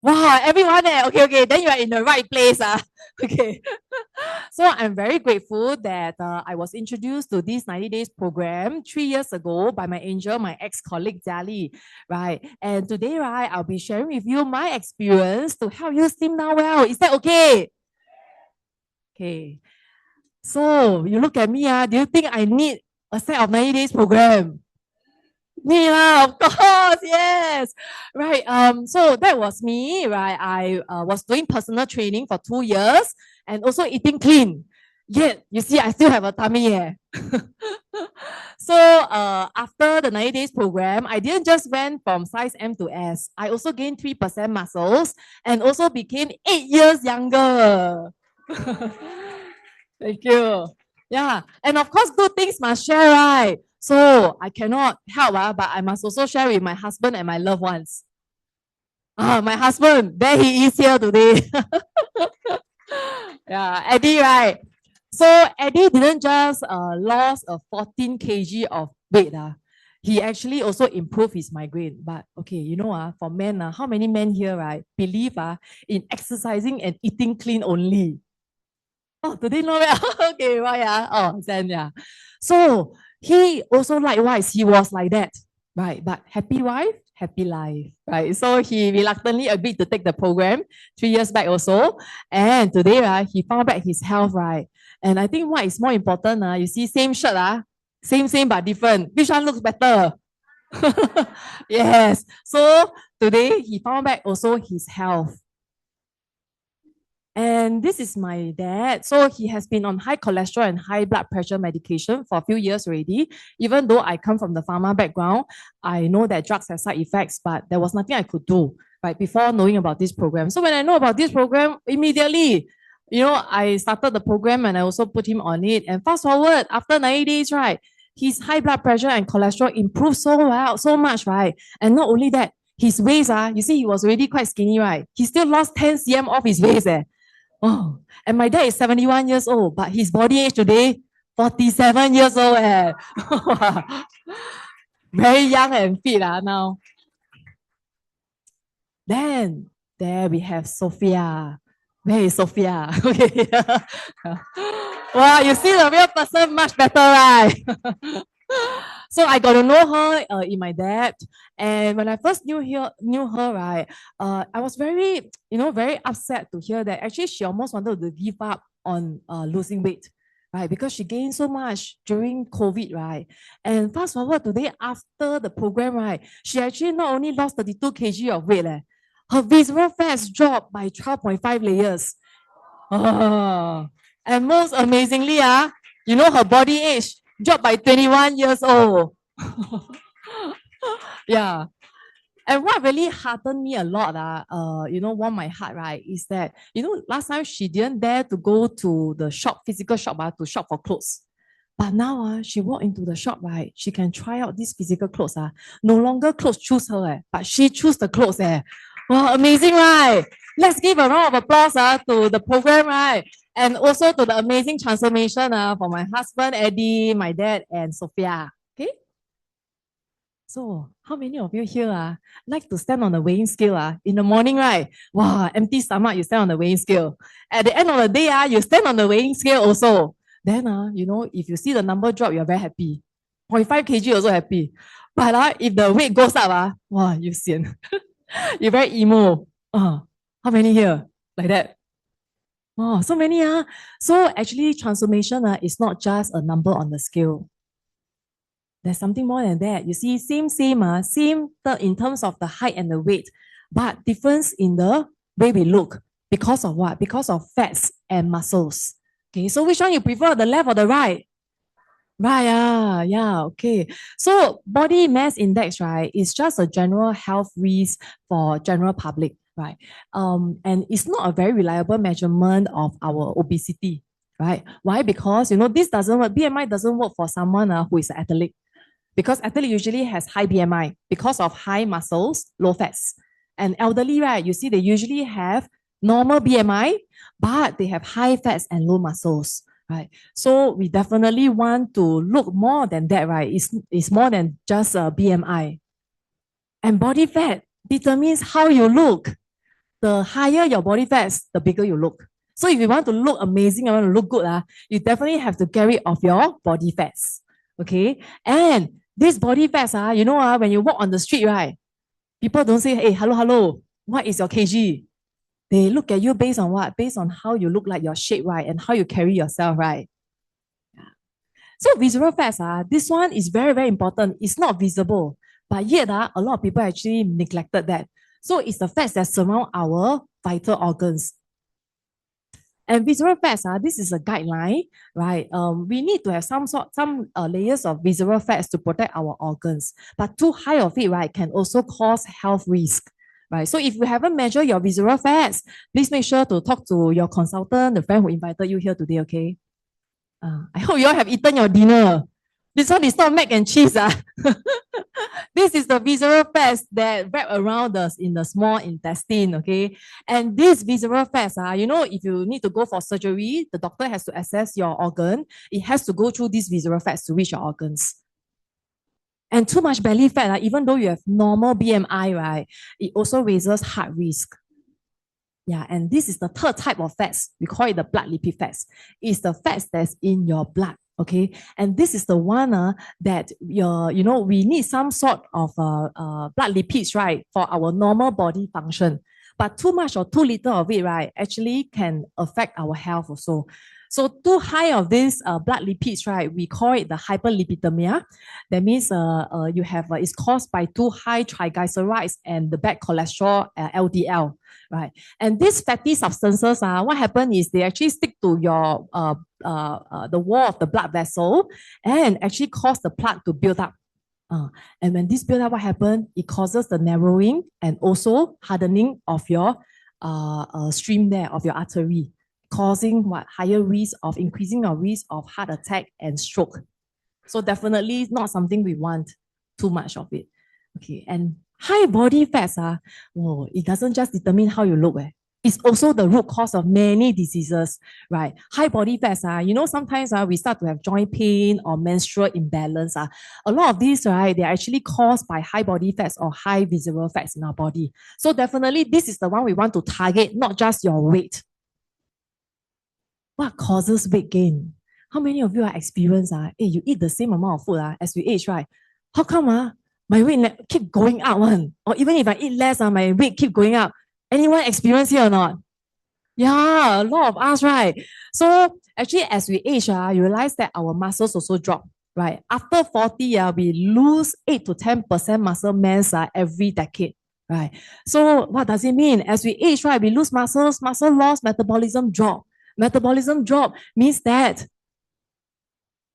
Wow, everyone okay, okay, then you are in the right place. Okay. So I'm very grateful that I was introduced to this 90 days program 3 years ago by my angel, my ex-colleague Dali, right? And today, right, I'll be sharing with you my experience to help you slim down well. Is that okay? Okay. So you look at me, do you think I need a set of 90 days program? Me lah, of course, yes. Right. So that was me, right? I was doing personal training for 2 years and also eating clean. Yet, you see, I still have a tummy. So after the 90 days program, I didn't just went from size M to S. I also gained 3% muscles and also became 8 years younger. Thank you. Yeah. And of course, good things must share, right? So I cannot help, but I must also share with my husband and my loved ones. My husband, there he is here today. Yeah, Eddie, right? So Eddie didn't just lost a 14 kg of weight. He actually also improved his migraine. But okay, for men, how many men here, right, believe in exercising and eating clean only? Oh, today no well. Okay, why? Oh, then yeah. So he also likewise, he was like that, right? But happy wife, happy life, right? So he reluctantly agreed to take the program 3 years back also. And today, right, he found back his health, right? And I think what is more important, you see, same shirt, same but different. Which one looks better? Yes. So today he found back also his health. And this is my dad. So he has been on high cholesterol and high blood pressure medication for a few years already. Even though I come from the pharma background, I know that drugs have side effects, but there was nothing I could do, right, before knowing about this program. So when I know about this program, immediately, I started the program and I also put him on it. And fast forward, after 90 days, right, his high blood pressure and cholesterol improved so well, so much, right? And not only that, his waist, you see, he was already quite skinny, right? He still lost 10 cm off his waist. Oh, and my dad is 71 years old, but his body age today, 47 years old. Very young and fit now. Then there we have Sophia. Where is Sophia? Okay. Wow, you see the real person much better, right? So I got to know her in my dad, and when I first knew her, right, I was very, very upset to hear that actually she almost wanted to give up on losing weight, right, because she gained so much during COVID, right, and fast forward today after the program, right, she actually not only lost 32 kg of weight, her visceral fats dropped by 12.5 layers. Oh. And most amazingly, her body age dropped by 21 years old. Yeah. And what really heartened me a lot, warmed my heart, right, is that, last time she didn't dare to go to the shop, physical shop, to shop for clothes. But now, she walked into the shop, right, she can try out these physical clothes. No longer clothes choose her, but she choose the clothes. Wow, amazing, right? Let's give a round of applause to the program, right? And also to the amazing transformation for my husband, Eddie, my dad, and Sophia. Okay? So, how many of you here like to stand on the weighing scale in the morning, right? Wow, empty stomach, you stand on the weighing scale. At the end of the day, you stand on the weighing scale also. Then, if you see the number drop, you're very happy. 0.5 kg also happy. But if the weight goes up, wow, you sian. You're very emo. How many here? Like that? Oh, so many. So actually, transformation is not just a number on the scale. There's something more than that. You see, same in terms of the height and the weight, but difference in the way we look. Because of what? Because of fats and muscles. Okay, so which one you prefer, the left or the right? Right, yeah, okay. So body mass index, right, is just a general health risk for general public, right? And it's not a very reliable measurement of our obesity, right? Why? Because this doesn't work. BMI doesn't work for someone who is an athlete, because athlete usually has high BMI because of high muscles, low fats. And elderly, right, you see they usually have normal BMI, but they have high fats and low muscles. Right. So we definitely want to look more than that, right? It's more than just a BMI. And body fat determines how you look. the higher your body fats, the bigger you look. So if you want to look amazing, you want to look good, you definitely have to get rid of your body fats. Okay. And this body fats, when you walk on the street, right? People don't say, hey, hello, what is your kg? They look at you based on what? Based on how you look like, your shape, right? And how you carry yourself, right? So visceral fats, this one is very, very important. It's not visible, but yet a lot of people actually neglected that. So it's the fats that surround our vital organs. And visceral fats, this is a guideline, right? We need to have some layers of visceral fats to protect our organs. But too high of it, right, can also cause health risk. Right. So if you haven't measured your visceral fats, please make sure to talk to your consultant, the friend who invited you here today, okay? I hope you all have eaten your dinner. This one is not mac and cheese. This is the visceral fats that wrap around us in the small intestine, okay? And these visceral fats, if you need to go for surgery, the doctor has to assess your organ. It has to go through these visceral fats to reach your organs. And too much belly fat, even though you have normal BMI, right, it also raises heart risk. Yeah, and this is the third type of fats. We call it the blood lipid fats. It's the fats that's in your blood. Okay, and this is the one that we need some sort of blood lipids, right, for our normal body function. But too much or too little of it, right, actually can affect our health also. So too high of this blood lipids, right, we call it the hyperlipidemia. That means you have it's caused by too high triglycerides and the bad cholesterol, LDL, right? And these fatty substances, what happen is they actually stick to your the wall of the blood vessel and actually cause the plaque to build up. And when this build up, what happens? It causes the narrowing and also hardening of your stream there, of your artery, causing higher risk of increasing our risk of heart attack and stroke. So definitely not something we want too much of it. Okay, and high body fats, it doesn't just determine how you look. It's also the root cause of many diseases, right? High body fats, sometimes we start to have joint pain or menstrual imbalance. A lot of these, right, they're actually caused by high body fats or high visceral fats in our body. So definitely this is the one we want to target, not just your weight. What causes weight gain? How many of you are experienced? You eat the same amount of food as we age, right? How come my weight keep going up one? Or even if I eat less, my weight keep going up. Anyone experience here or not? Yeah, a lot of us, right? So actually, as we age, you realize that our muscles also drop, right? After 40, we lose 8 to 10% muscle mass every decade, right? So what does it mean? As we age, right, we lose muscles, muscle loss, metabolism drop. Metabolism drop means that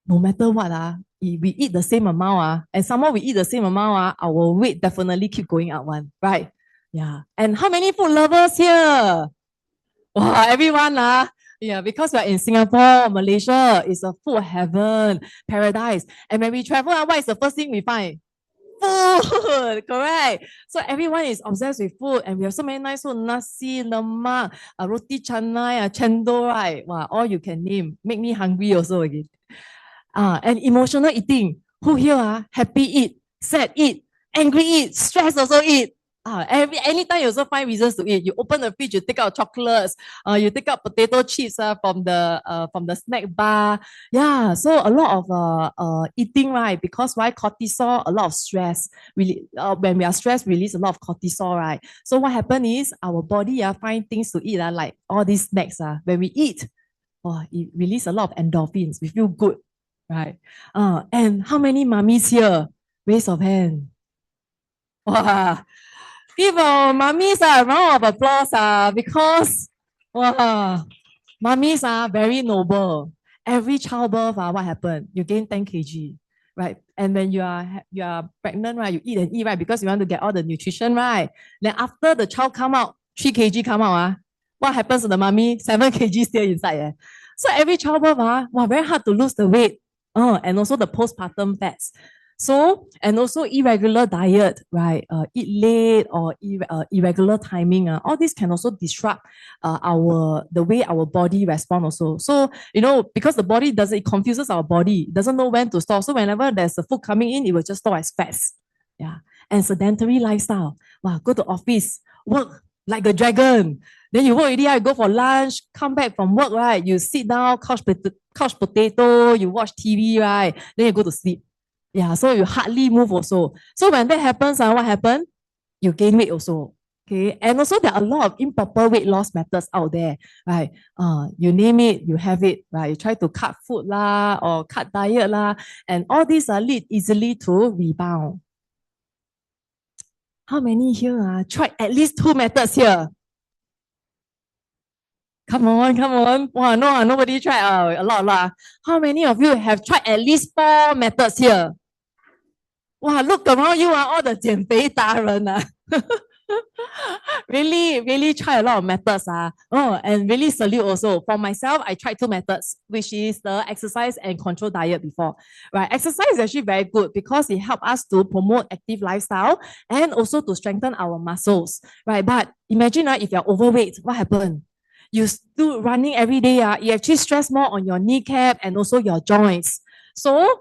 no matter what, if we eat the same amount, and somehow we eat the same amount, our weight definitely keep going up one, right? Yeah. And how many food lovers here? Wow, everyone, yeah, because we're in Singapore, Malaysia, it's a food heaven, paradise. And when we travel, what is the first thing we find? Food, correct. So everyone is obsessed with food, and we have so many nice food: nasi lemak, roti canai, chendol, right? Wow, all you can name. Make me hungry also again. And emotional eating. Who here happy eat, sad eat, angry eat, stress also eat. Anytime you also find reasons to eat. You open the fridge, you take out chocolates, you take out potato chips from the snack bar. Yeah, so a lot of eating, right? Because why? Cortisol, a lot of stress. Really, when we are stressed, we release a lot of cortisol, right? So what happens is our body find things to eat, like all these snacks. When we eat, it release a lot of endorphins. We feel good, right? And how many mummies here? Raise of hand. Wow. Give our mummies a round of applause because mummies are very noble. Every childbirth, what happened? You gain 10 kg, right? And when you are pregnant, right, you eat and eat, right, because you want to get all the nutrition, right? Then after the child come out, 3 kg come out, what happens to the mummy? 7 kg still inside. So every childbirth, very hard to lose the weight. And also the postpartum fats. So, and also irregular diet, right? Eat late or irregular timing. All this can also disrupt the way our body responds also. So, because the body it confuses our body. It doesn't know when to store. So whenever there's a food coming in, it will just store as fats. Yeah. And sedentary lifestyle. Wow, go to office, work, like a dragon. Then you work already, you go for lunch, come back from work, right? You sit down, couch potato, you watch TV, right? Then you go to sleep. Yeah, so you hardly move also. So when that happens, what happens? You gain weight also. Okay, and also there are a lot of improper weight loss methods out there, right? You name it, you have it, right? You try to cut food lah or cut diet lah, and all these lead easily to rebound. How many here tried at least 2 methods here? Come on, come on. Wow, no, nobody tried. A lot. How many of you have tried at least 4 methods here? Wow, look around you, all the 减肥达人really try a lot of methods. And really salute also. For myself, I tried 2 methods, which is the exercise and control diet before. Right, exercise is actually very good because it helps us to promote active lifestyle and also to strengthen our muscles. Right, but imagine if you're overweight, what happened? You still running every day, you actually stress more on your kneecap and also your joints. So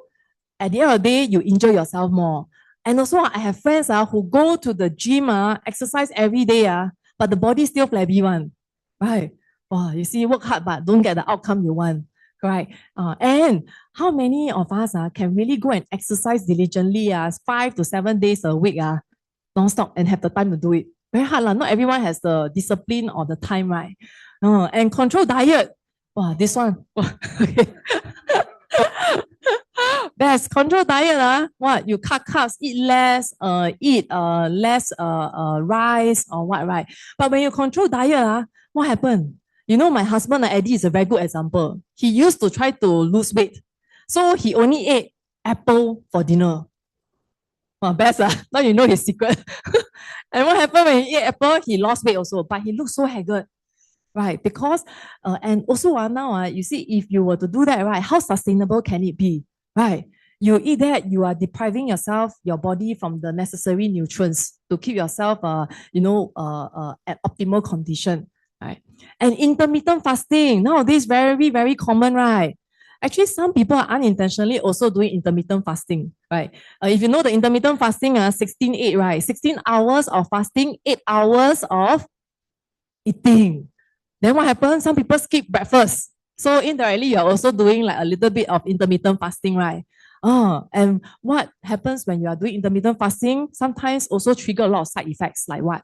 at the end of the day, you injure yourself more. And also, I have friends who go to the gym, exercise every day, but the body still flabby one. Right? Wow, you see, work hard, but don't get the outcome you want. Right? And how many of us can really go and exercise diligently 5 to 7 days a week non-stop and have the time to do it? Very hard. Not everyone has the discipline or the time, right? And control diet. Wow, this one. Okay. Best control diet, what you cut carbs, eat less, eat less rice or what, right? But when you control diet, what happened? You know, my husband Eddie is a very good example. He used to try to lose weight, so he only ate apple for dinner. Best now you know his secret. And what happened when he ate apple? He lost weight also, but he looked so haggard. Right, because and also now you see, if you were to do that, right, how sustainable can it be? Right, you eat that, you are depriving yourself, your body from the necessary nutrients to keep yourself, at optimal condition. Right, and intermittent fasting nowadays very common, right? Actually, some people are unintentionally also doing intermittent fasting, right? If you know the intermittent fasting, 16-8, right? 16 hours of fasting, 8 hours of eating. Then what happens? Some people skip breakfast. So indirectly, you're also doing like a little bit of intermittent fasting, right? And what happens when you are doing intermittent fasting? Sometimes also trigger a lot of side effects, like what?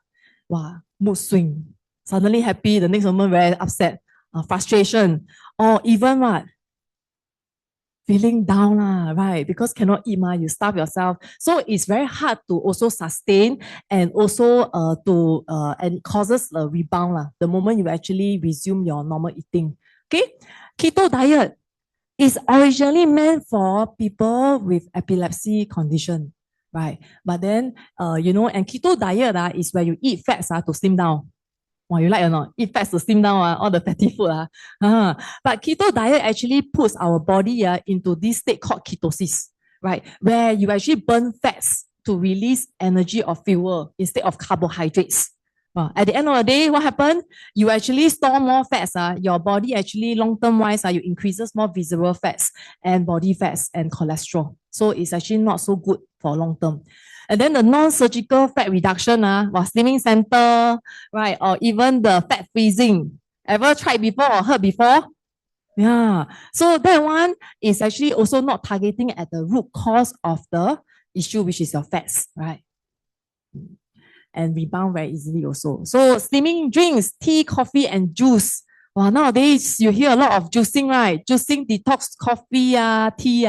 Wow, mood swing. Suddenly happy, the next moment very upset, frustration, or even what? Feeling down, right? Because cannot eat, you starve yourself. So it's very hard to also sustain and also and it causes a rebound the moment you actually resume your normal eating. Okay, keto diet is originally meant for people with epilepsy condition, right? But then and keto diet is where you eat fats to slim down. Wow, you like or not? Eat fats to slim down all the fatty food. But keto diet actually puts our body into this state called ketosis, right? Where you actually burn fats to release energy or fuel instead of carbohydrates. At the end of the day, what happened? You actually store more fats. Your body actually long-term wise, you increases more visceral fats and body fats and cholesterol. So it's actually not so good for long-term. And then the non-surgical fat reduction, slimming center, right? Or even the fat freezing. Ever tried before or heard before? Yeah. So that one is actually also not targeting at the root cause of the issue, which is your fats, right? And rebound very easily also. So slimming drinks, tea, coffee, and juice. Wow, nowadays you hear a lot of juicing, right? Juicing, detox coffee, tea,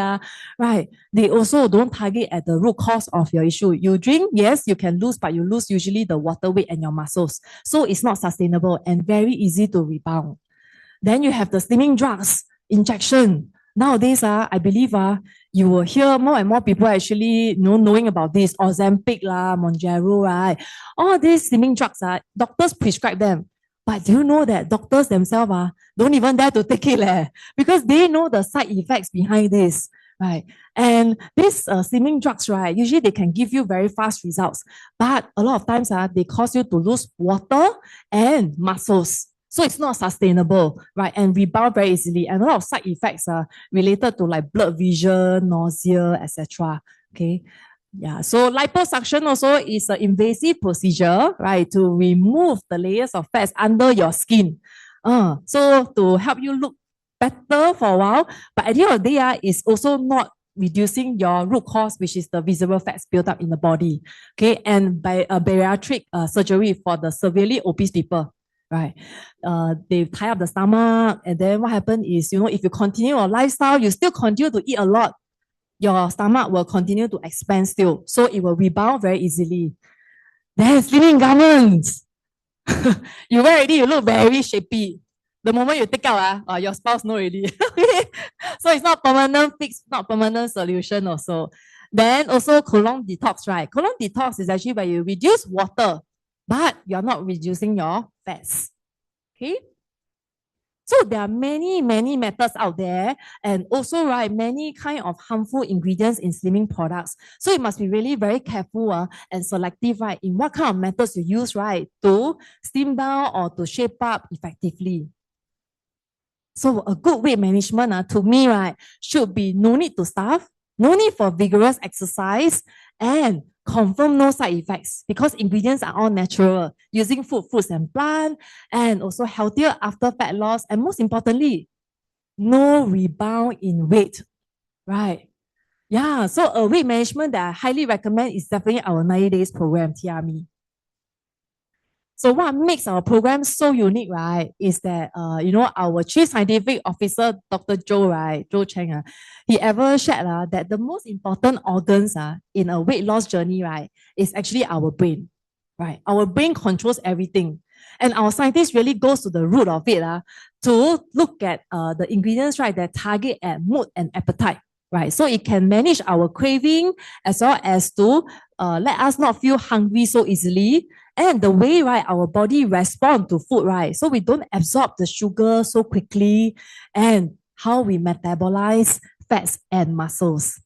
right? They also don't target at the root cause of your issue. You drink, yes, you can lose, but you lose usually the water weight and your muscles. So it's not sustainable and very easy to rebound. Then you have the slimming drugs, injection. Nowadays, I believe you will hear more and more people actually knowing about this. Ozempic, Mounjaro, right? All these slimming drugs, doctors prescribe them. But do you know that doctors themselves don't even dare to take it because they know the side effects behind this, right? And these slimming drugs, right, usually they can give you very fast results. But a lot of times, they cause you to lose water and muscles. So it's not sustainable, right? And rebound very easily. And a lot of side effects are related to like blurred vision, nausea, etc. Okay. Yeah, so liposuction also is an invasive procedure, right, to remove the layers of fats under your skin. So to help you look better for a while, but at the end of the day, it's also not reducing your root cause, which is the visible fats built up in the body. Okay, and by a bariatric surgery for the severely obese people, right? They tie up the stomach, and then what happens is, if you continue your lifestyle, you still continue to eat a lot, your stomach will continue to expand still. So it will rebound very easily. Then slimming garments. You wear already, you look very shapy. The moment you take out, your spouse know already. So it's not permanent fix, not permanent solution also. Then also colon detox, right? Colon detox is actually where you reduce water, but you're not reducing your fats. Okay. So there are many, many methods out there, and also, right, many kind of harmful ingredients in slimming products. So you must be really very careful and selective, right, in what kind of methods you use, right, to slim down or to shape up effectively. So a good weight management, to me, right, should be no need to starve, no need for vigorous exercise, and confirm no side effects because ingredients are all natural, using fruits and plant, and also healthier after fat loss, and most importantly, no rebound in weight, right? Yeah, so a weight management that I highly recommend is definitely our 90 days program, TRME. So what makes our program so unique, right, is that, our Chief Scientific Officer, Dr. Joe, right, Joe Cheng, he ever shared that the most important organs in a weight loss journey, right, is actually our brain, right? Our brain controls everything. And our scientists really goes to the root of it to look at the ingredients, right, that target at mood and appetite, right? So it can manage our craving as well as to let us not feel hungry so easily, and the way, right, our body respond to food, right, so we don't absorb the sugar so quickly, and how we metabolize fats and muscles.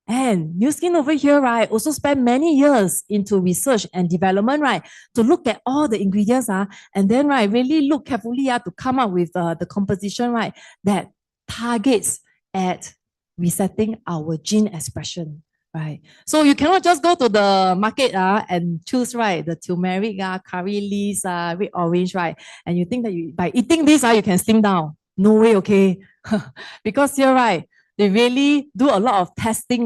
And Nu Skin over here, right, also spent many years into research and development, right, to look at all the ingredients, and then, right, really look carefully to come up with the composition, right, that targets at resetting our gene expression. Right. So you cannot just go to the market and choose, right, the turmeric, curry leaves, red orange, right? And you think that by eating this, you can slim down. No way, okay? Because here, right, they really do a lot of testing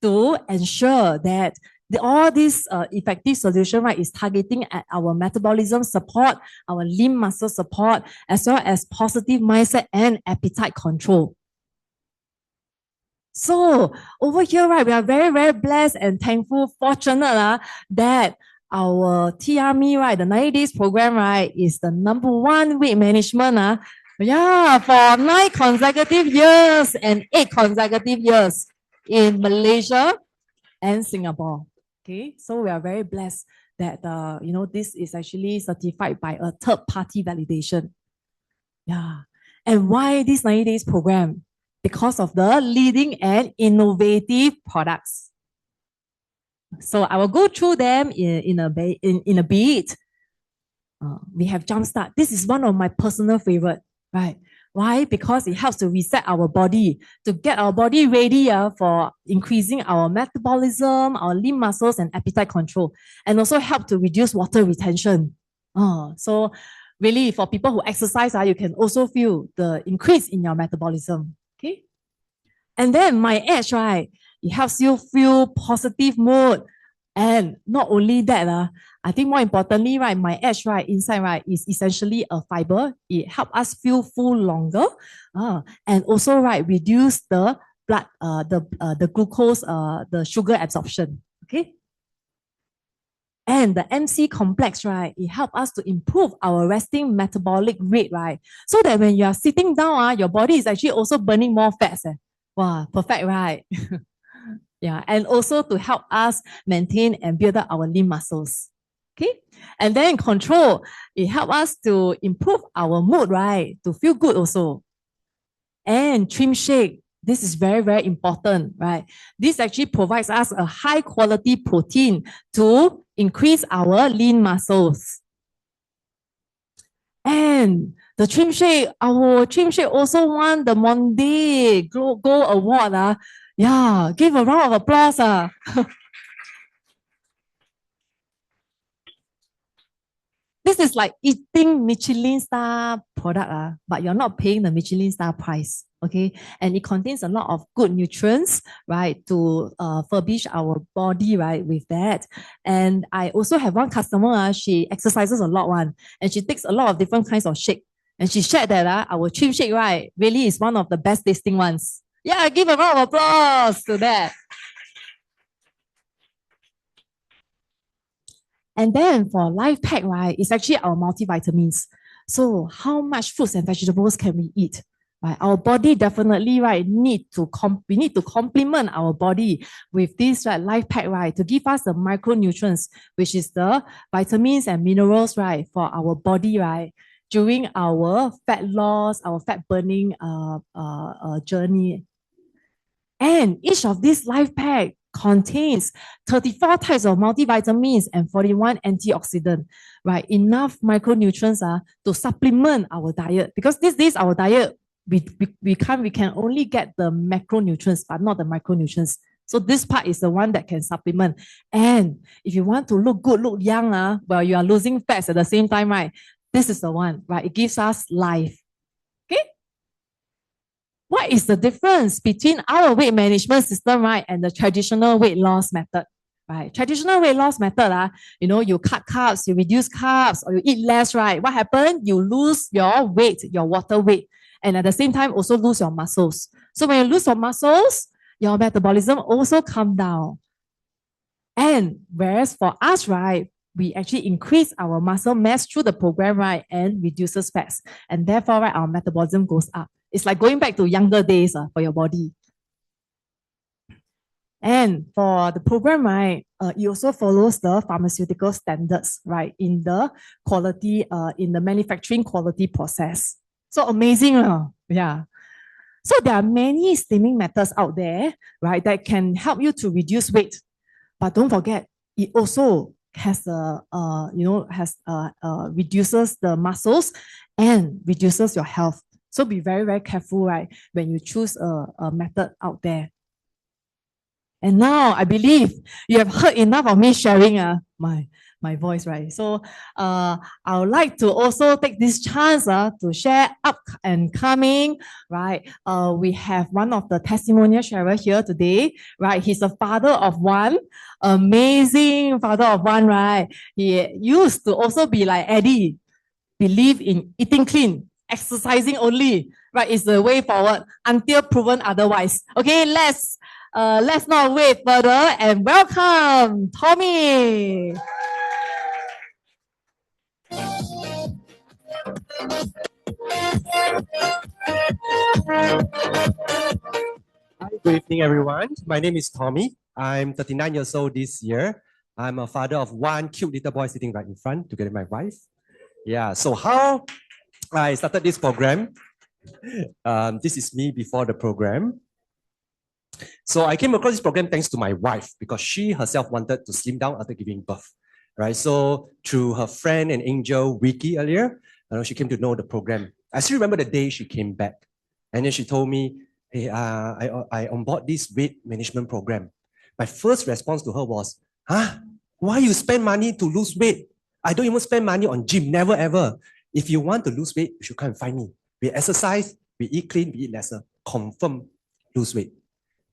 to ensure that all this effective solution, right, is targeting at our metabolism support, our lean muscle support, as well as positive mindset and appetite control. So over here, right, we are very, very blessed and thankful, fortunate that our TRME, right, the 90 days program, right, is the #1 weight management. Yeah, for 9 consecutive years and 8 consecutive years in Malaysia and Singapore. Okay, so we are very blessed that this is actually certified by a third party validation. Yeah, and why this 90 days program? Because of the leading and innovative products. So I will go through them in a bit. We have Jumpstart. This is one of my personal favorite, right? Why? Because it helps to reset our body, to get our body ready for increasing our metabolism, our lean muscles, and appetite control, and also help to reduce water retention. So really, for people who exercise, you can also feel the increase in your metabolism. Okay. And then My Edge, right? It helps you feel positive mood. And not only that, I think more importantly, right, My Edge, right, inside, right, is essentially a fiber. It helps us feel full longer. And also, right, reduce the blood, the glucose, the sugar absorption. Okay. And the MC complex, right, it helps us to improve our resting metabolic rate, right? So that when you are sitting down, your body is actually also burning more fats. Wow, perfect, right? Yeah, and also to help us maintain and build up our lean muscles. Okay, and then control, it helps us to improve our mood, right? To feel good also. And Trim Shake, this is very, very important, right? This actually provides us a high quality protein to increase our lean muscles. And the Trim Shake, our Trim Shake also won the Monday Gold Award Yeah, give a round of applause. This is like eating Michelin star product, but you're not paying the Michelin star price. Okay. And it contains a lot of good nutrients, right, to furbish our body, right, with that. And I also have one customer, she exercises a lot, and she takes a lot of different kinds of shake. And she shared that our cheap shake, right, really is one of the best tasting ones. Yeah, give a round of applause to that. And then for Life Pack, right, it's actually our multivitamins. So how much fruits and vegetables can we eat? Right, our body definitely right we need to complement our body with this right Life Pack, right, to give us the micronutrients, which is the vitamins and minerals, right, for our body, right, during our fat loss, our fat burning journey. And each of these Life Pack contains 34 types of multivitamins and 41 antioxidants, right? Enough micronutrients to supplement our diet. Because these days our diet, we can only get the macronutrients, but not the micronutrients. So this part is the one that can supplement. And if you want to look good, look young, while you are losing fats at the same time, right? This is the one, right? It gives us life. Okay. What is the difference between our weight management system, right, and the traditional weight loss method? Right, traditional weight loss method, you cut carbs, you reduce carbs, or you eat less, right? What happens? You lose your weight, your water weight, and at the same time also lose your muscles. So when you lose your muscles, your metabolism also come down. And whereas for us, right, we actually increase our muscle mass through the program, right, and reduces fats. And therefore, right, our metabolism goes up. It's like going back to younger days for your body. And for the program, right, it also follows the pharmaceutical standards, right, in the quality, in the manufacturing quality process. So amazing, yeah. So there are many slimming methods out there, right, that can help you to reduce weight. But don't forget, it also has reduces the muscles and reduces your health. So be very, very careful, right, when you choose a method out there. And now I believe you have heard enough of me sharing my voice, right? So I would like to also take this chance to share up and coming, right? We have one of the testimonial sharer here today, right? He's a father of one, amazing father of one, right? He used to also be like Eddie, believe in eating clean, exercising only, right? Is the way forward until proven otherwise. Okay, let's not wait further and welcome Tommy. Hi, good evening, everyone. My name is Tommy. I'm 39 years old this year. I'm a father of one cute little boy sitting right in front together with my wife. Yeah, so how I started this program. This is me before the program. So I came across this program thanks to my wife because she herself wanted to slim down after giving birth. Right, so through her friend and angel Vicky earlier, she came to know the program. I still remember the day she came back, and then she told me, "Hey, I onboard this weight management program." My first response to her was, "Huh? Why you spend money to lose weight? I don't even spend money on gym, never ever. If you want to lose weight, you should come and find me. We exercise, we eat clean, we eat lesser. Confirm lose weight."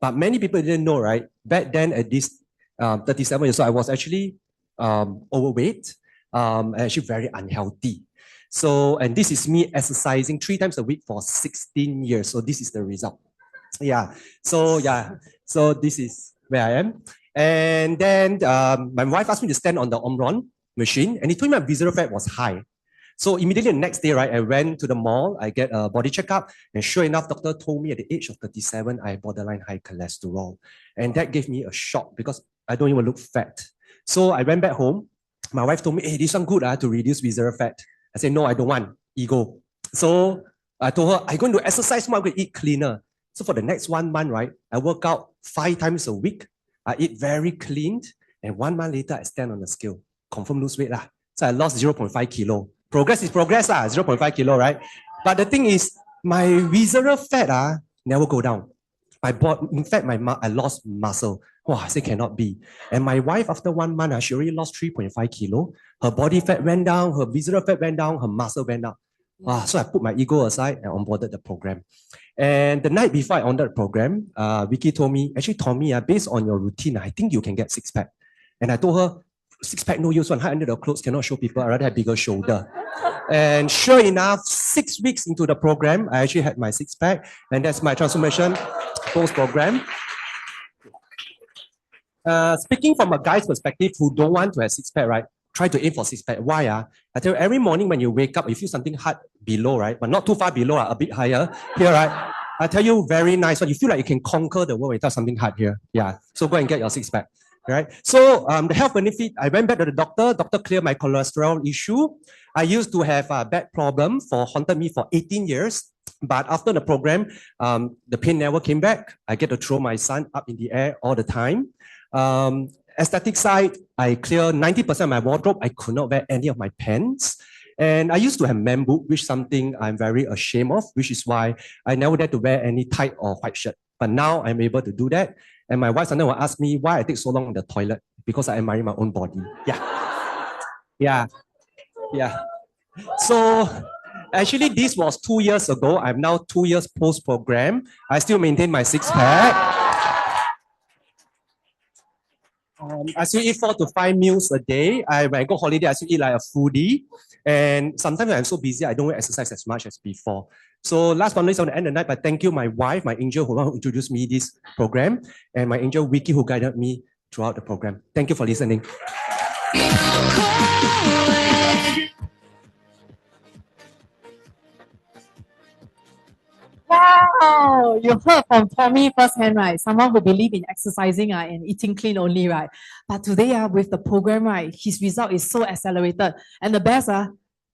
But many people didn't know, right? Back then at this 37 years old, I was actually overweight, and actually very unhealthy. So, and this is me exercising 3 times a week for 16 years. So this is the result. Yeah. So this is where I am. And then my wife asked me to stand on the Omron machine, and he told me my visceral fat was high. So immediately the next day, right, I went to the mall, I get a body checkup, and sure enough, doctor told me at the age of 37, I have borderline high cholesterol. And that gave me a shock because I don't even look fat. So I went back home. My wife told me, "Hey, this one good to reduce visceral fat." I said, "No, I don't want. Ego." So I told her, "I'm going to exercise more, I'm going to eat cleaner." So for the next 1 month, right, I work out 5 times a week. I eat very clean. And 1 month later, I stand on the scale. Confirm lose weight. So I lost 0.5 kilo. Progress is progress, 0.5 kilo, right? But the thing is, my visceral fat never go down. In fact, I lost muscle. Wow, I said cannot be. And my wife, after 1 month, she already lost 3.5 kilo. Her body fat went down, her visceral fat went down, her muscle went up. Wow, so I put my ego aside and onboarded the program. And the night before I onboarded the program, Vicky told me, actually, Tommy, based on your routine, I think you can get six pack. And I told her, six pack no use, one hide under the clothes cannot show people. I rather have bigger shoulder. And sure enough, 6 weeks into the program, I actually had my six pack, and that's my transformation post program. Speaking from a guy's perspective who don't want to have six pack, right? Try to aim for six pack. Why? I tell you, every morning when you wake up, you feel something hard below, right? But not too far below, a bit higher here, right? I tell you, very nice one. You feel like you can conquer the world without something hard here. Yeah. So go and get your six pack. Right. So the health benefit, I went back to the doctor. Doctor cleared my cholesterol issue. I used to have a back problem haunted me for 18 years. But after the program, the pain never came back. I get to throw my son up in the air all the time. Aesthetic side, I clear 90% of my wardrobe. I could not wear any of my pants. And I used to have man boob, which is something I'm very ashamed of, which is why I never dare to wear any tight or white shirt. But now I'm able to do that. And my wife sometimes will ask me why I take so long in the toilet, because I admire my own body. Yeah. Yeah. Yeah. So actually, this was 2 years ago. I'm now 2 years post-program. I still maintain my six pack. I still eat 4 to 5 meals a day. When I go holiday, I still eat like a foodie. And sometimes I'm so busy, I don't exercise as much as before. So last but not least, I want to end the night by thank you my wife, my angel who introduced me this program, and my angel Vicky who guided me throughout the program. Thank you for listening. Wow, you heard from Tommy firsthand, right? Someone who believe in exercising and eating clean only, right? But today, with the program, right, his result is so accelerated. And the best,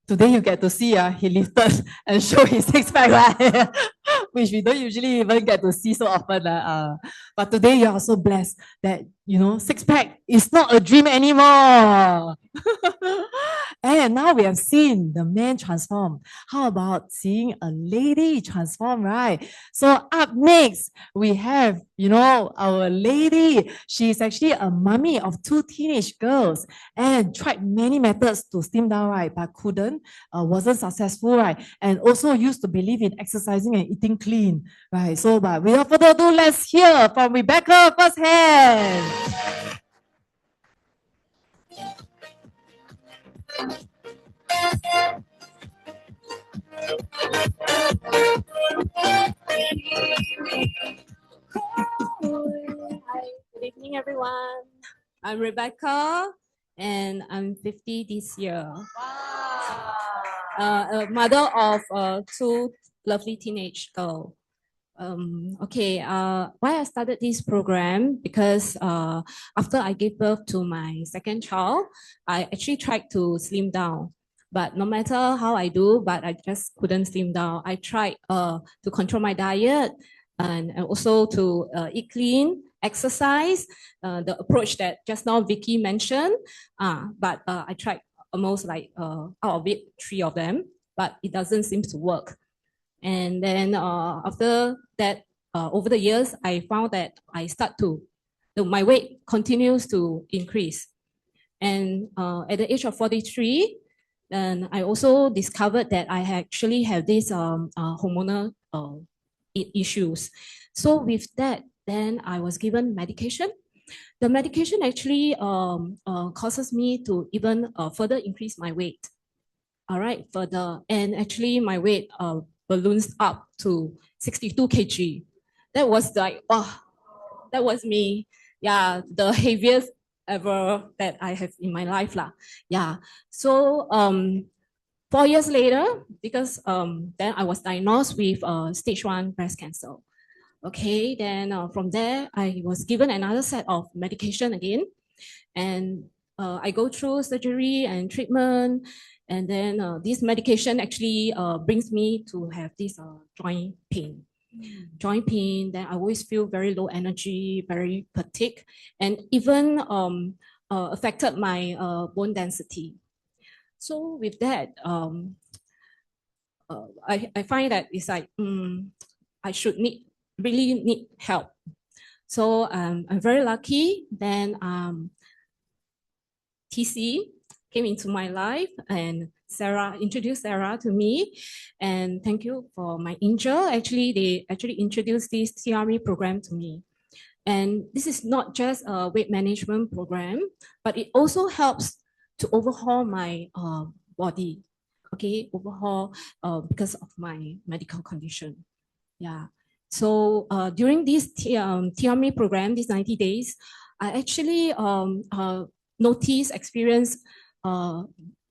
today you get to see he lifted and show his six pack, right? Which we don't usually even get to see so often. But today you are so blessed that, six pack is not a dream anymore. And now we have seen the man transform. How about seeing a lady transform, right? So up next, we have, our lady. She's actually a mommy of 2 teenage girls and tried many methods to slim down, right? But couldn't, wasn't successful, right? And also used to believe in exercising and eating clean, right? So, but without further ado, let's hear from Rebecca firsthand. Hi, good evening, everyone. I'm Rebecca, and I'm 50 this year. Wow. A mother of 2 lovely teenage girls. Why I started this program, because after I gave birth to my second child, I actually tried to slim down. But no matter how I do, but I just couldn't slim down. I tried to control my diet and also to eat clean, exercise, the approach that just now Vicky mentioned. But I tried almost like out of it, 3 of them, but it doesn't seem to work. And then after that, over the years, I found that my weight continues to increase. And at the age of 43, then I also discovered that I actually have these hormonal issues. So with that, then I was given medication. The medication actually causes me to even further increase my weight. All right, and actually my weight balloons up to 62 kg. That was like, that was me. Yeah, the heaviest ever that I have in my life lah. Yeah. So 4 years later, because then I was diagnosed with stage 1 breast cancer. Okay, then from there I was given another set of medication again, and I go through surgery and treatment, and then this medication actually brings me to have this joint pain. Joint pain, then I always feel very low energy, very fatigued, and even affected my bone density. So with that, I find that it's like I should need really need help. So I'm very lucky. Then TC came into my life and Sarah introduced Sarah to me. And thank you for my angel. Actually, they actually introduced this TRE program to me. And this is not just a weight management program, but it also helps to overhaul my body. Okay, overhaul because of my medical condition. Yeah. So during this TRE program, these 90 days, I actually noticed, experienced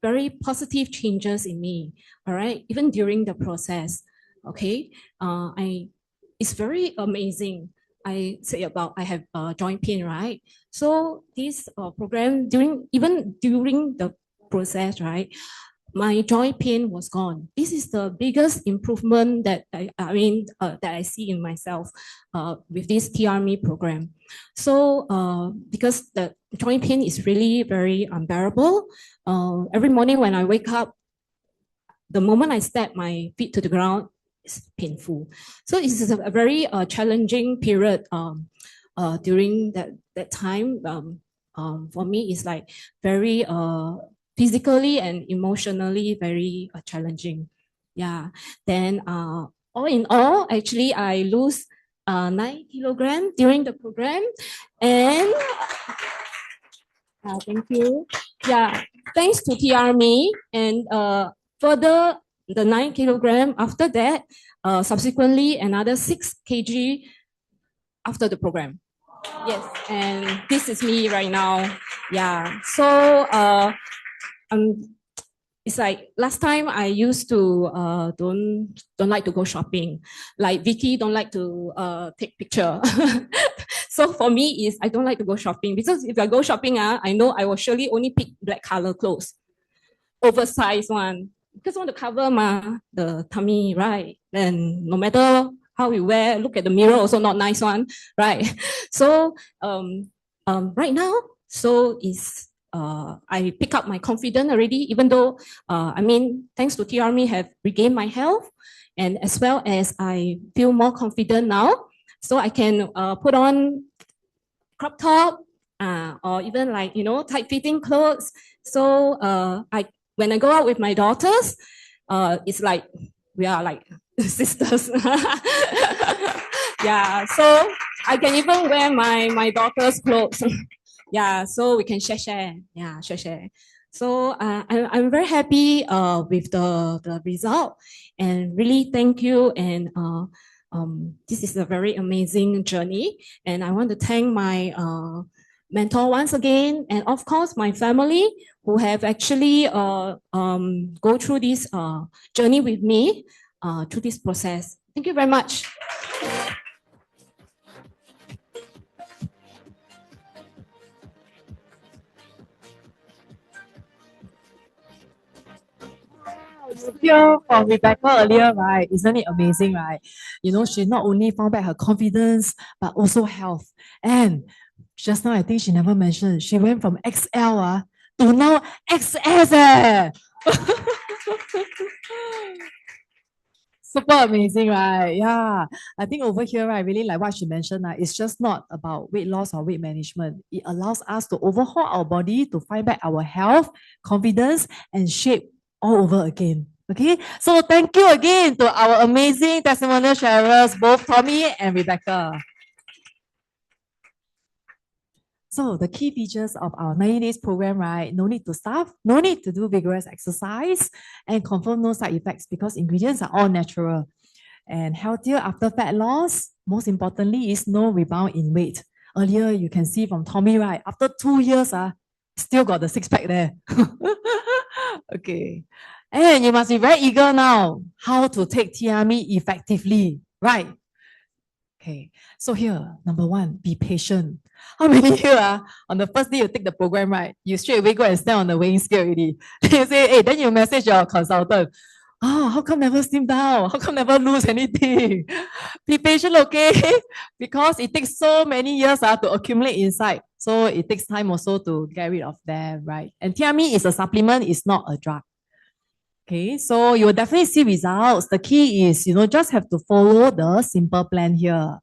very positive changes in me. All right, even during the process. Okay, it's very amazing. I say about I have joint pain, right? So this program even during the process, right? My joint pain was gone. This is the biggest improvement that that I see in myself with this TRME program. So because the joint pain is really very unbearable, every morning when I wake up, the moment I step my feet to the ground, it's painful. So it's a very challenging period during that time. For me, it's like very physically and emotionally very challenging. Yeah. Then all in all, actually, I lose 9 kilograms during the program, and thank you. Yeah, thanks to TRME and further the 9 kilograms after that, subsequently another 6 kg after the program. Yes, and this is me right now. Yeah, so it's like last time I used to don't like to go shopping. Like Vicky don't like to take picture. So for me is I don't like to go shopping because if I go shopping, I know I will surely only pick black color clothes, oversized one, because I want to cover the tummy, right? And no matter how we wear, look at the mirror also not nice one, right? So right now, so is I pick up my confidence already, even though thanks to TRME have regained my health, and as well as I feel more confident now, so I can put on crop top or even like tight fitting clothes. So when I go out with my daughters, it's like we are like sisters. Yeah, so I can even wear my daughter's clothes. Yeah, so we can share. Yeah, share. So I'm very happy with the result, and really thank you. And this is a very amazing journey, and I want to thank my mentor once again, and of course my family who have actually go through this journey with me through this process. Thank you very much. Hear from Rebecca earlier, right? Isn't it amazing, right? She not only found back her confidence, but also health. And just now, I think she never mentioned, she went from XL to now XS. Super amazing, right? Yeah. I think over here, right, really like what she mentioned, it's just not about weight loss or weight management. It allows us to overhaul our body to find back our health, confidence, and shape all over again. Okay, so thank you again to our amazing testimonial sharers, both Tommy and Rebecca. So the key features of our 90 days program, right? No need to starve, no need to do vigorous exercise, and confirm no side effects because ingredients are all natural. And healthier after fat loss, most importantly, is no rebound in weight. Earlier, you can see from Tommy, right? After 2 years, still got the six pack there. Okay. And you must be very eager now how to take TRME effectively, right? Okay, so here, number one, be patient. How many here on the first day you take the program, right? You straight away go and stand on the weighing scale already. You say, hey, then you message your consultant. Oh, how come never slim down? How come never lose anything? Be patient, okay? Because it takes so many years to accumulate inside. So it takes time also to get rid of them, right? And TRME is a supplement, it's not a drug. Okay, so you will definitely see results. The key is, just have to follow the simple plan here.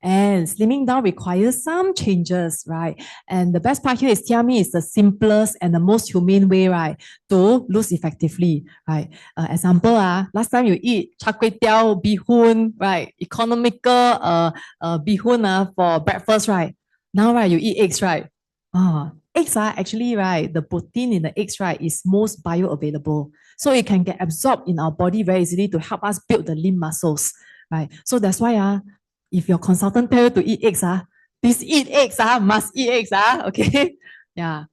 And slimming down requires some changes, right? And the best part here is Tiami is the simplest and the most humane way, right, to lose effectively, right? Example, last time you eat char kway teow, bihun, right? Economical bihun for breakfast, right? Now, right, you eat eggs, right? Eggs are actually, right, the protein in the eggs, right, is most bioavailable. So it can get absorbed in our body very easily to help us build the lean muscles, right? So that's why, if your consultant tell you to eat eggs, please eat eggs, must eat eggs, okay? Yeah.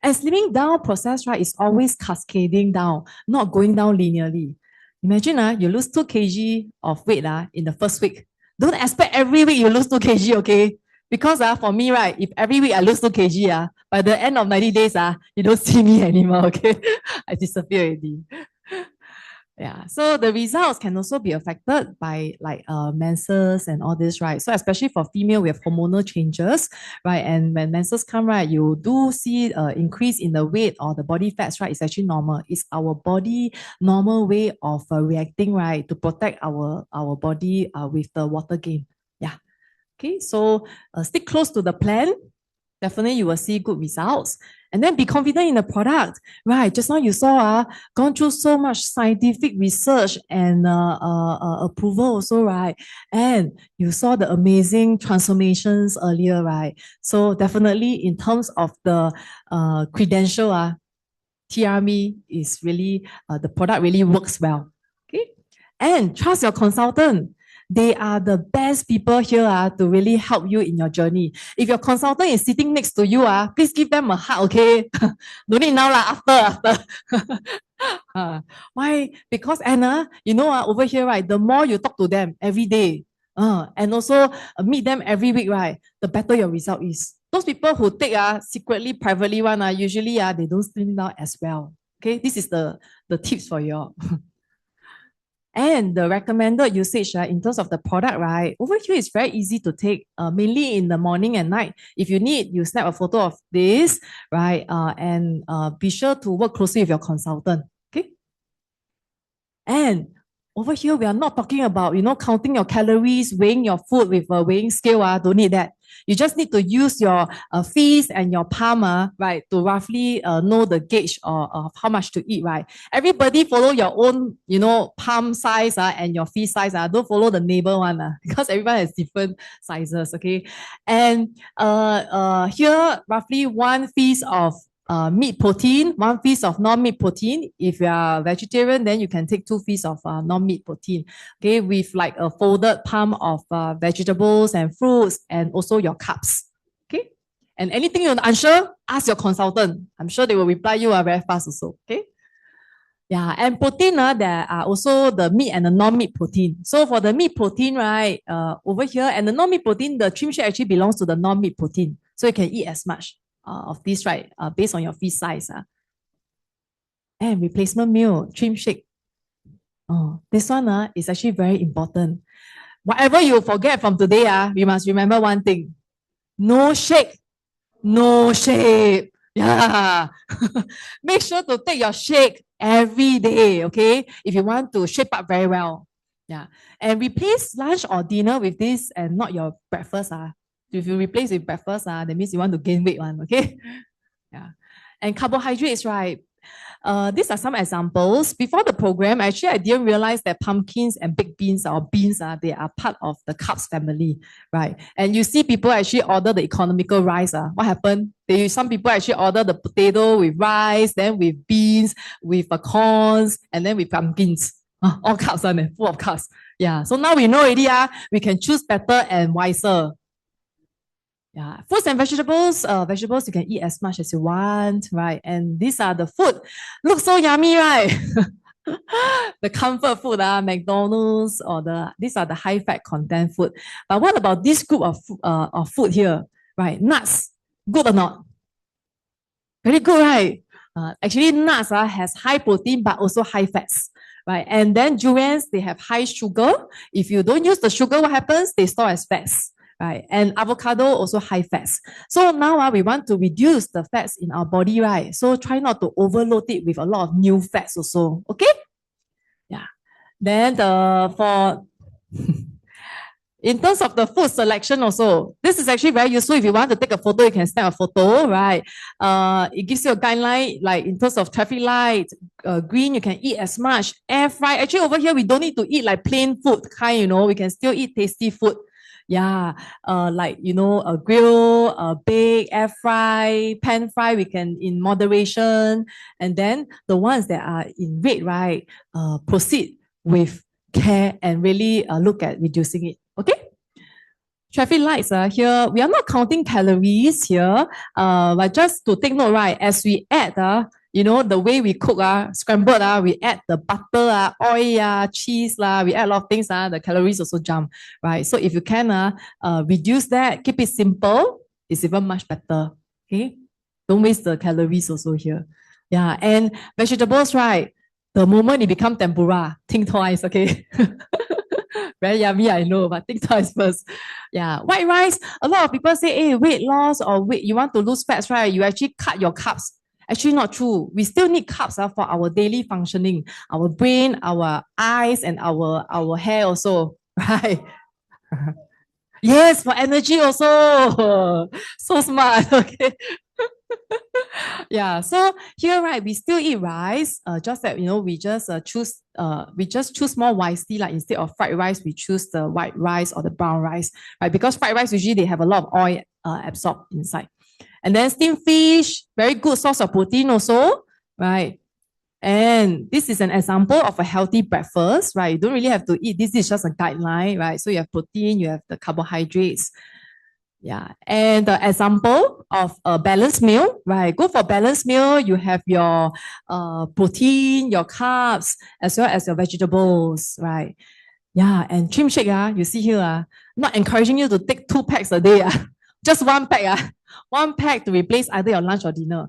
And slimming down process, right, is always cascading down, not going down linearly. Imagine, you lose 2 kg of weight in the first week. Don't expect every week you lose 2 kg, okay? Because for me, right, if every week I lose 2 kg, by the end of 90 days, you don't see me anymore, okay? I disappear already. Yeah, so the results can also be affected by like menses and all this, right? So especially for female, we have hormonal changes, right? And when menses come, right, you do see increase in the weight or the body fats, right? It's actually normal. It's our body normal way of reacting, right, to protect our body with the water gain. Yeah. Okay, so stick close to the plan. Definitely you will see good results. And then be confident in the product. Right, just now you saw gone through so much scientific research and approval also, right? And you saw the amazing transformations earlier, right? So definitely in terms of the credential, TRME is really, the product really works well. Okay, and trust your consultant. They are the best people here to really help you in your journey. If your consultant is sitting next to you, please give them a hug, okay? No need now, after. Why? Because Anna, over here, right, the more you talk to them every day, and also meet them every week, right, the better your result is. Those people who take secretly, privately one, usually they don't slim down as well. Okay, this is the tips for you all. And the recommended usage in terms of the product, right, over here is very easy to take, mainly in the morning and night. If you need, you snap a photo of this, right, and be sure to work closely with your consultant, okay? And over here, we are not talking about, counting your calories, weighing your food with a weighing scale. Don't need that. You just need to use your fist and your palm, right, to roughly know the gauge of how much to eat, right? Everybody follow your own, palm size and your fist size. Don't follow the neighbor one because everyone has different sizes, okay? And here, roughly 1 fist of meat protein, 1 fist of non-meat protein. If you are vegetarian, then you can take 2 fists of non-meat protein. Okay, with like a folded palm of vegetables and fruits, and also your carbs. Okay, and anything you're unsure, ask your consultant. I'm sure they will reply you very fast also. Okay. Yeah, and protein, there are also the meat and the non-meat protein. So for the meat protein, right, over here, and the non-meat protein, the trim shake actually belongs to the non-meat protein. So you can eat as much of this, right, based on your feast size. And replacement meal, trim shake. This one is actually very important. Whatever you forget from today, we must remember one thing. No shake, no shape. Yeah. Make sure to take your shake every day, okay? If you want to shape up very well. Yeah. And replace lunch or dinner with this and not your breakfast. If you replace with breakfast, that means you want to gain weight one, okay? Yeah. And carbohydrates, right? These are some examples. Before the program, actually, I didn't realize that pumpkins and baked beans or beans, they are part of the carbs family, right? And you see people actually order the economical rice. What happened? Some people actually order the potato with rice, then with beans, with corns, and then with pumpkins. All carbs, full of carbs. Yeah. So now we know already, we can choose better and wiser. Yeah, fruits and vegetables. Vegetables you can eat as much as you want, right? And these are the food. Look so yummy, right? The comfort food, McDonald's or these are the high fat content food. But what about this group of food here, right? Nuts, good or not? Very good, right? Actually, nuts has high protein but also high fats, right? And then durians, they have high sugar. If you don't use the sugar, what happens? They store as fats. right? And avocado also high fats. So now we want to reduce the fats in our body, right? So try not to overload it with a lot of new fats also, okay? Yeah. Then for in terms of the food selection also, this is actually very useful. If you want to take a photo, you can snap a photo, right? It gives you a guideline, like in terms of traffic light, green, you can eat as much. Air fry, actually over here, we don't need to eat like plain food kind, we can still eat tasty food. Yeah, like, a grill, a bake, air fry, pan fry, we can in moderation. And then the ones that are in red, right, proceed with care and really look at reducing it. Okay? Traffic lights here, we are not counting calories here, but just to take note, right, as we add, the way we cook, scrambled, we add the butter, oil, cheese, we add a lot of things, the calories also jump, right? So if you can reduce that, keep it simple, it's even much better, okay? Don't waste the calories also here. Yeah, and vegetables, right? The moment it become tempura, think twice, okay? Very yummy, I know, but think twice first. Yeah, white rice, a lot of people say, hey, weight loss or you want to lose fats, right? You actually cut your carbs. Actually, not true. We still need carbs for our daily functioning, our brain, our eyes, and our hair also, right? Yes, for energy also. So smart, okay? Yeah, so here, right, we still eat rice, just that, we just choose more wisely, like instead of fried rice, we choose the white rice or the brown rice, right? Because fried rice, usually they have a lot of oil absorbed inside. And then steamed fish, very good source of protein also, right? And this is an example of a healthy breakfast, right? You don't really have to eat. This is just a guideline, right? So you have protein, you have the carbohydrates. Yeah, and the example of a balanced meal, right? Go for balanced meal. You have your protein, your carbs, as well as your vegetables, right? Yeah, and trim shake, you see here, not encouraging you to take 2 packs a day, just 1 pack, 1 pack to replace either your lunch or dinner.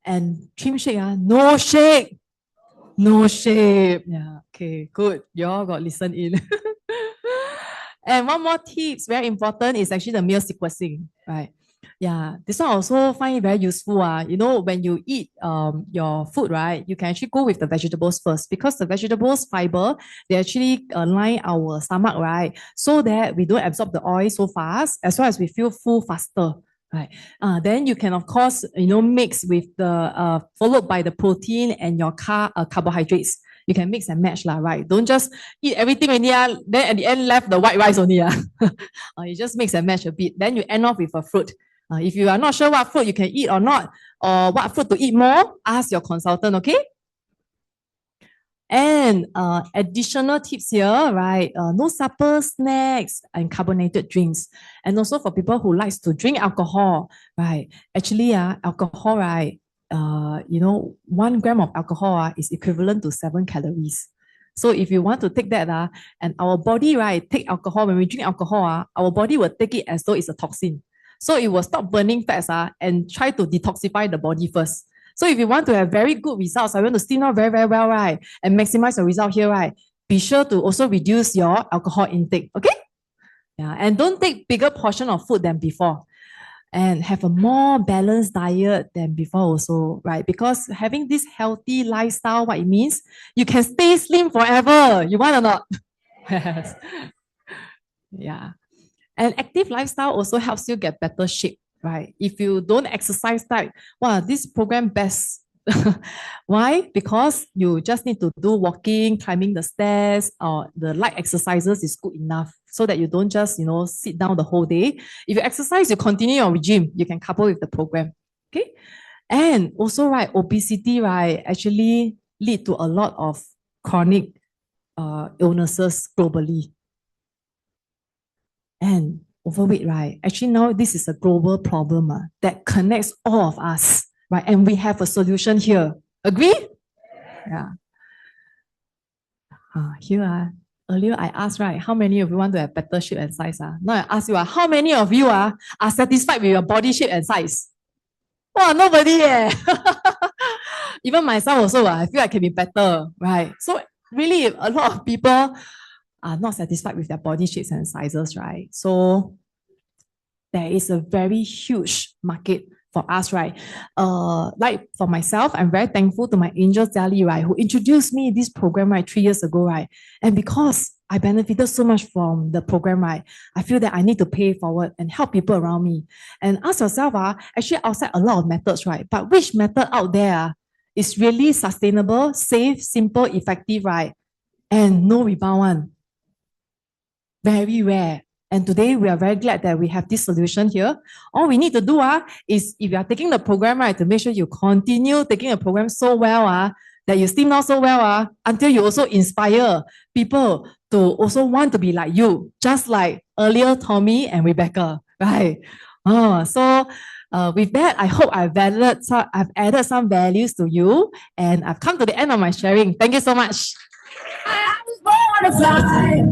And trim shake, no shake, no shake. Yeah, okay, good. You all got listen in. And one more tips, very important, is actually the meal sequencing, right? Yeah, this one I also find it very useful. When you eat your food, right, you can actually go with the vegetables first because the vegetables fiber, they actually line our stomach, right? So that we don't absorb the oil so fast, as well as we feel full faster. Right. Then you can, of course, mix with the followed by the protein and your carbohydrates. You can mix and match, right? Don't just eat everything only, then at the end left the white rice only. You just mix and match a bit. Then you end off with a fruit. If you are not sure what fruit you can eat or not, or what fruit to eat more, ask your consultant, okay? And additional tips here, right? No supper, snacks, and carbonated drinks. And also for people who likes to drink alcohol, right? Actually, alcohol, right? 1 gram of alcohol is equivalent to 7 calories. So if you want to take that, and our body, right, take alcohol, when we drink alcohol, our body will take it as though it's a toxin. So it will stop burning fats and try to detoxify the body first. So if you want to have very good results, I want to steam down very, very well, right, and maximize your result here, right, be sure to also reduce your alcohol intake, okay? Yeah, and don't take bigger portion of food than before. And have a more balanced diet than before also, right? Because having this healthy lifestyle, what it means, you can stay slim forever. You want or not? Yes. Yeah. And active lifestyle also helps you get better shape, right? If you don't exercise this program best. Why? Because you just need to do walking, climbing the stairs, or the light exercises is good enough so that you don't just, sit down the whole day. If you exercise, you continue your regime, you can couple with the program. Okay. And also, right, obesity, right, actually lead to a lot of chronic illnesses globally. And overweight, right? Actually, now this is a global problem that connects all of us, right? And we have a solution here. Agree? Yeah. Here, earlier I asked, right, how many of you want to have better shape and size? Now I ask you, how many of you are satisfied with your body shape and size? Oh, nobody. Even myself also, I feel I can be better, right? So really, a lot of people are not satisfied with their body shapes and sizes, right? So there is a very huge market for us, right? Like for myself, I'm very thankful to my angel Jia, right, who introduced me this program, right, 3 years ago, right? And because I benefited so much from the program, right, I feel that I need to pay forward and help people around me. And ask yourself, actually outside a lot of methods, right? But which method out there is really sustainable, safe, simple, effective, right? And no rebound one. Very rare. And today we are very glad that we have this solution here. All we need to do is if you are taking the program, right, to make sure you continue taking the program so well, that you steam out so well, until you also inspire people to also want to be like you, just like earlier Tommy and Rebecca, right? So with that, I hope I've added some values to you, and I've come to the end of my sharing. Thank you so much. I was born to fly.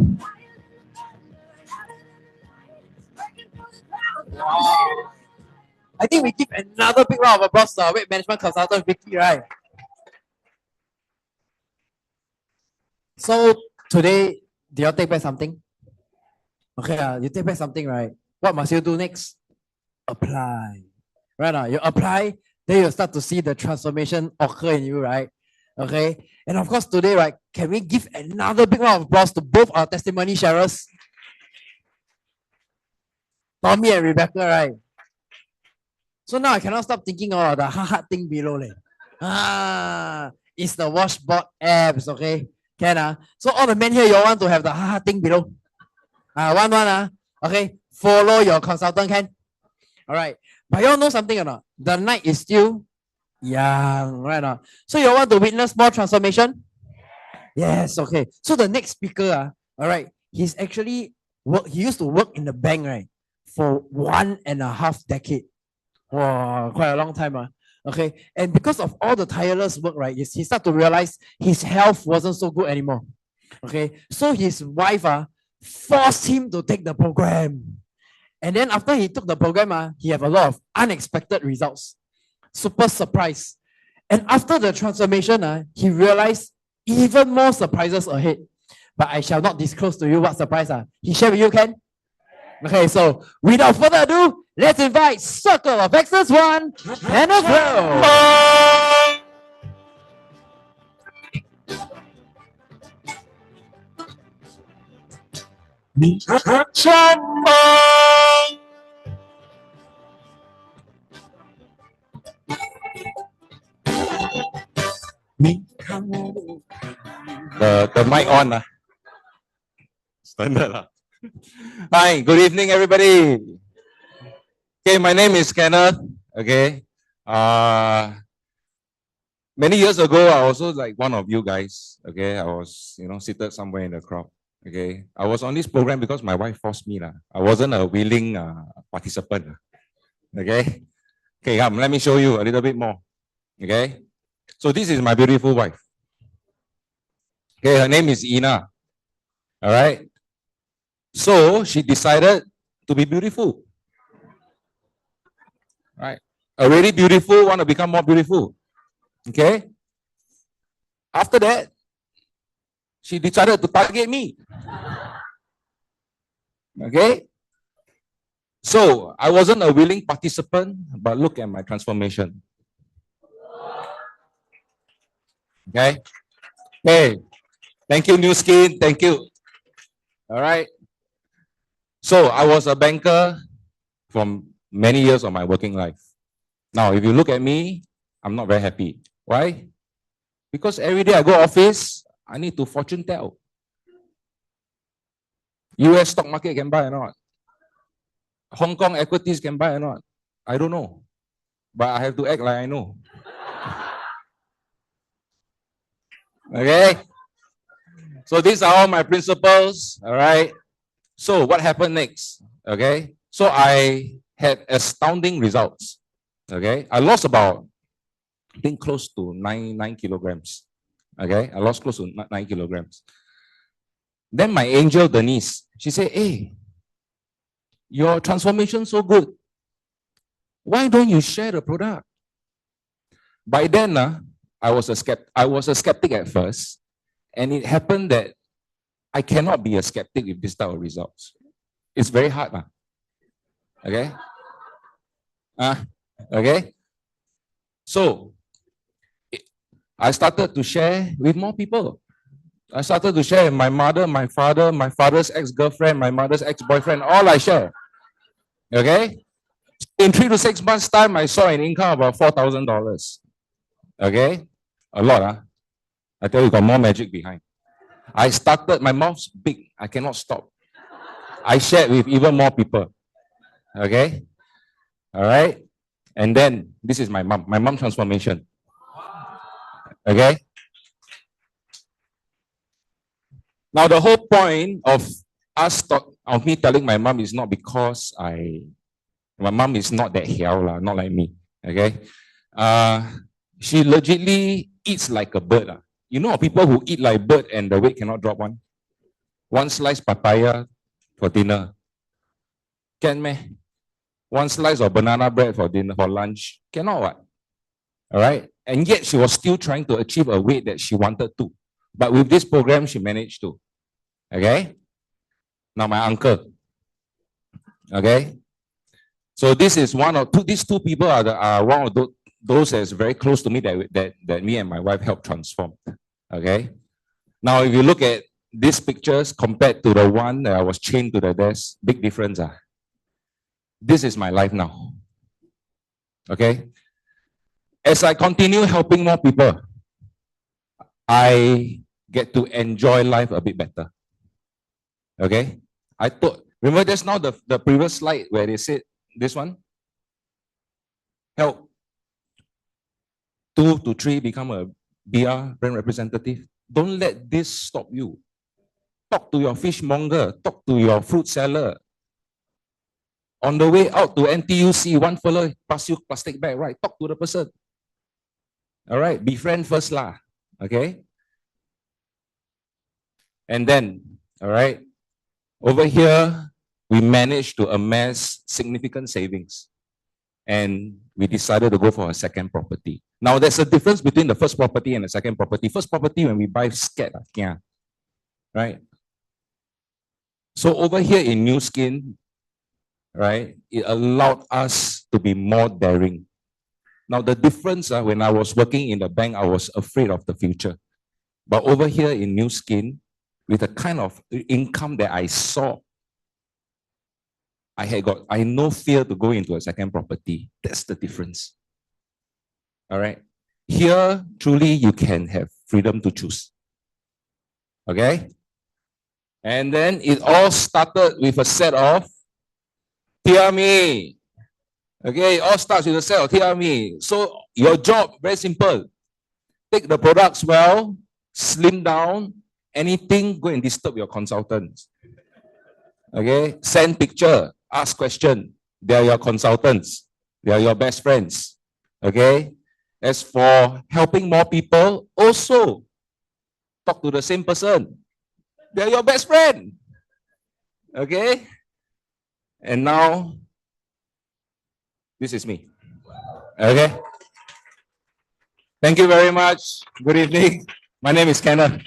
I think we give another big round of applause to our weight management consultant, Vicky, right? So today, do you take back something? Okay, you take back something, right? What must you do next? Apply. Right now, you apply, then you start to see the transformation occur in you, right? Okay. And of course, today, right, can we give another big round of applause to both our testimony sharers? Tommy and Rebecca, right? So now I cannot stop thinking of the hard thing below. It's the washboard apps, okay? Can So all the men here, you all want to have the hard thing below? One. Okay, follow your consultant, can? All right. But you all know something or not? The night is still young, right now. So you all want to witness more transformation? Yes, okay. So the next speaker, all right, he's actually he used to work in the bank, right? For 1.5 decades. Wow, quite a long time. Okay. And because of all the tireless work, right, he started to realize his health wasn't so good anymore. Okay. So his wife forced him to take the program. And then after he took the program, he had a lot of unexpected results. Super surprise. And after the transformation, he realized even more surprises ahead. But I shall not disclose to you what surprise he shared with you, Ken. Okay, so without further ado, let's invite Circle of Excellence 1, Kenneth Rowe. The mic on. Standard. Hi, good evening, everybody. Okay, my name is Kenneth. Okay. Many years ago, I was also like one of you guys. Okay, I was, seated somewhere in the crowd. Okay, I was on this program because my wife forced me. I wasn't a willing participant. Okay. Okay, let me show you a little bit more. Okay. So this is my beautiful wife. Okay, her name is Ina. All right. So she decided to be beautiful. Right. Already beautiful, want to become more beautiful. Okay. After that, she decided to target me. Okay. So I wasn't a willing participant, but look at my transformation. Okay. Hey, thank you, New Skin. Thank you. All right. So I was a banker from many years of my working life. Now, if you look at me, I'm not very happy. Why? Because every day I go office, I need to fortune tell. US stock market can buy or not? Hong Kong equities can buy or not? I don't know. But I have to act like I know. Okay? So these are all my principles, all right? So what happened next? Okay? So I had astounding results. Okay? I lost about, I think, close to 9 kilograms. Okay? I lost close to 9 kilograms. Then my angel Denise, she said, hey, your transformation so good. Why don't you share the product? By then, I was a skeptic at first, and it happened that I cannot be a skeptic with this type of results. It's very hard. Okay. Okay. So I started to share with more people. I started to share with my mother, my father, my father's ex-girlfriend, my mother's ex-boyfriend, all I share. Okay. In 3 to 6 months' time, I saw an income of about $4,000. Okay. A lot, huh? I tell you, got more magic behind. I started, my mouth's big. I cannot stop. I shared with even more people. Okay. All right. And then this is my mom transformation. Okay. Now, the whole point of of me telling my mom is not because my mom is not that hell, not like me. Okay. She legitly eats like a bird. You know people who eat like bird and the weight cannot drop one? One slice papaya for dinner. Can meh? One slice of banana bread for dinner, for lunch. Cannot what? All right. And yet she was still trying to achieve a weight that she wanted to. But with this program, she managed to. Okay. Now my uncle. Okay. So this is these two people are one of those that's very close to me that me and my wife helped transform. Okay. Now, if you look at these pictures compared to the one that I was chained to the desk, big difference. This is my life now. Okay. As I continue helping more people, I get to enjoy life a bit better. Okay. Remember just now the previous slide where they said this one? Help 2 to 3 become a BR brand representative. Don't let this stop you. Talk to your fishmonger, talk to your fruit seller. On the way out to NTUC, one fellow pass you plastic bag, right? Talk to the person. All right, befriend first lah. Okay. And then, all right, over here, we managed to amass significant savings. And we decided to go for a second property. Now, there's a difference between the first property and the second property. First property, when we buy, scared, right? So over here in New Skin, right, it allowed us to be more daring. Now, the difference, when I was working in the bank, I was afraid of the future. But over here in New Skin, with the kind of income that I saw, I had no fear to go into a second property. That's the difference. All right. Here, truly, you can have freedom to choose. Okay. And then it all started with a set of TRME. Okay, it all starts with a set of TRME. So your job, very simple. Take the products well, slim down, anything, go and disturb your consultants. Okay, send picture, ask question. They are your consultants. They are your best friends. Okay. As for helping more people, also talk to the same person. They are your best friend. Okay. And now, this is me. Okay. Thank you very much. Good evening. My name is Kenneth.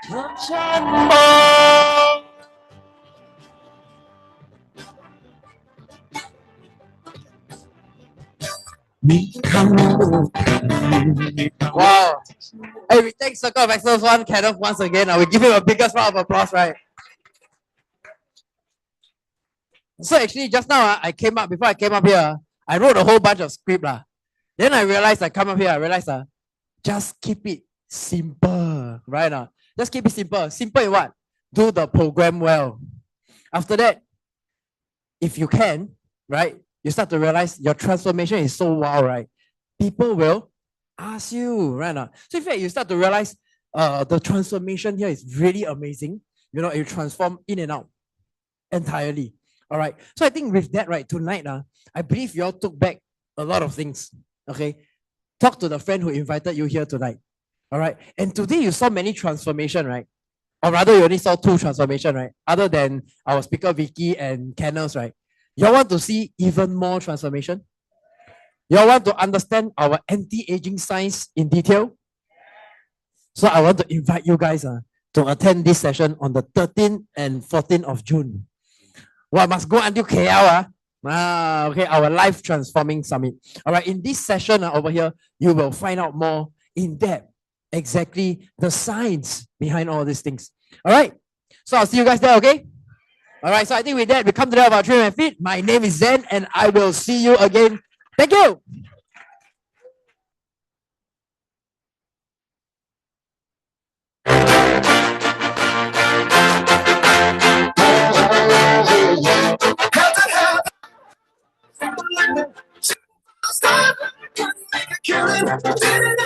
Wow. Hey, we thank Circle of Excellence one, Kenneth, once again. We give him a biggest round of applause, right? So actually, just now, before I came up here, I wrote a whole bunch of script. Then I realized just keep it simple, right? Just keep it simple. Simple in what? Do the program well. After that, if you can, right, you start to realize your transformation is so wow, right? People will ask you, right? So in fact, you start to realize the transformation here is really amazing. You know, it transform in and out entirely. All right. So I think with that, right, tonight, I believe you all took back a lot of things. Okay. Talk to the friend who invited you here tonight. All right. And today you saw many transformation, right? Or rather, you only saw 2 transformation, right? Other than our speaker Vicky and Kenneth, right? You all want to see even more transformation? You all want to understand our anti-aging science in detail? So I want to invite you guys to attend this session on the 13th and 14th of June. Well, I must go until KL. Okay, our life transforming summit. All right, in this session over here, you will find out more in depth exactly the science behind all these things. All right, so I'll see you guys there, okay? All right, so I think with that, we come to the end of our Train and Fit. My name is Zen, and I will see you again. Thank you. Stop! Make a killing.